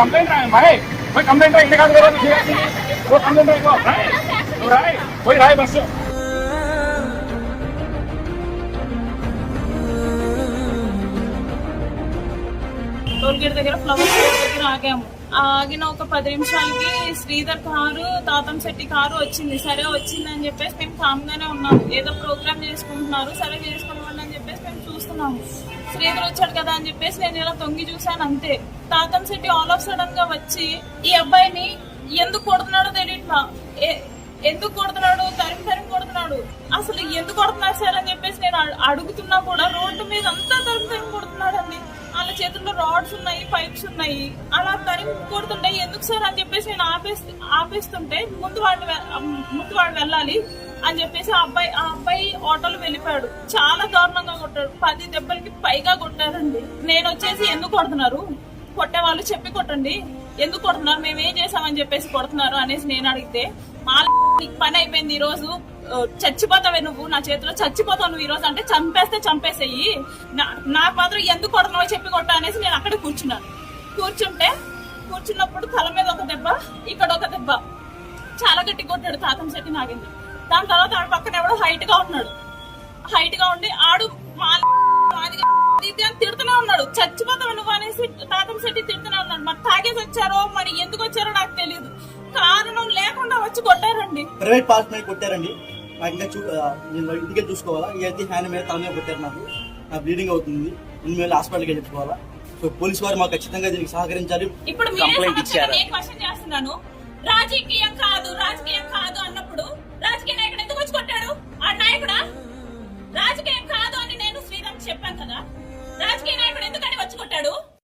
Complaint भाई कोई complaint India का वो कंप्लेंट राय कोई राय बस టోల్గేట్ దగ్గర ఫ్లవర్స్ దగ్గర ఆగాము. ఆగిన ఒక 10 నిమిషాలకి శ్రీధర్ కారు, తాతంశెట్టి కారు వచ్చింది. సరే వచ్చిందని చెప్పేసి మేము కామ్ గానే ఉన్నాము. ఏదో ప్రోగ్రామ్ చేసుకుంటున్నారు, సరే చేసుకోండి అని చెప్పేసి మేము చూస్తున్నాము. శ్రీధర్ వచ్చాడు కదా అని చెప్పేసి నేను ఇలా తొంగి చూసాను అంతే. తాతంశెట్టి ఆల్ ఆఫ్ సడన్ గా వచ్చి ఈ అబ్బాయిని ఎందుకు కొడుతున్నాడో తెలియట్లా, ఎందుకు కొడుతున్నాడు, తరిమి కొడుతున్నాడు, అసలు ఎందుకు కొడుతున్నారు సార్ అని చెప్పేసి నేను అడుగుతున్నా కూడా రోడ్డు మీద అంతా తరిమి కొడుతున్నాడు అండి. వాళ్ళ చేతుల్లో రాడ్స్ ఉన్నాయి, పైప్స్ ఉన్నాయి, అలా తరిమి కొడుతుంటే ఎందుకు సార్ అని చెప్పేసి నేను ఆపేస్తుంటే ముందు వాడు వెళ్ళాలి అని చెప్పేసి ఆ అబ్బాయి ఆటోలో వెళ్ళిపోయాడు. చాలా దారుణంగా కొట్టాడు. 10 దెబ్బలకి పైగా కొట్టారండి. నేను వచ్చేసి ఎందుకు కొడుతున్నారు, కొట్టే వాళ్ళు చెప్పి కొట్టండి, ఎందుకు కొడుతున్నారు, మేమేం చేసామని చెప్పేసి కొడుతున్నారు అనేసి నేను అడిగితే పని అయిపోయింది, ఈ రోజు చచ్చిపోతావే నువ్వు, నా చేతిలో చచ్చిపోతావు నువ్వు ఈ రోజు అంటే చంపేసేయి, నాకు మాత్రం ఎందుకు కొడుతున్నావో చెప్పి కొట్టా అనేసి నేను అక్కడే కూర్చున్నప్పుడు తల మీద ఒక దెబ్బ, ఇక్కడ ఒక దెబ్బ, చాలా గట్టి కొట్టాడు తాతంశెట్టి నాగింది. దాని తర్వాత ఆడు పక్కన ఎవడో హైట్ గా ఉండి ఆడు తిడుతూనే ఉన్నాడు, చచ్చిపోతావు నువ్వు అనేసి తాతంశెట్టి తిడుతూనే ఉన్నాడు. మరి తాగేసి వచ్చారో మరి ఎందుకు వచ్చారో నాకు తెలియదు, కారణం లేకుండా వచ్చి కొట్టారండి. ప్రైవేట్ పార్ట్ మీద కొట్టారండి. నాకు ఇంకా నేను ఇంటికి చూసుకోవాలా, అయితే హ్యాండ్ మీద తల మీద కొట్టారు, నాకు బ్లీడింగ్ అవుతుంది, ఇన్మేల్ హాస్పిటల్కి వెళ్ళిపోవాలా. సో పోలీసు వారు మాకు ఖచ్చితంగా దీనికి సహకరించాలి. ఇప్పుడు నేను క్వశ్చన్ చేస్తున్నాను, రాజకీయం కాదు అన్నప్పుడు రాజకీయ నాయకుడు ఎందుకు వచ్చి కొట్టాడు? ఆ నాయకుడా? రాజకీయం కాదు అని నేను శ్రీరామ్ చెప్పాను కదా, రాజకీయ నాయకుడు ఎందుకని వచ్చి కొట్టాడు?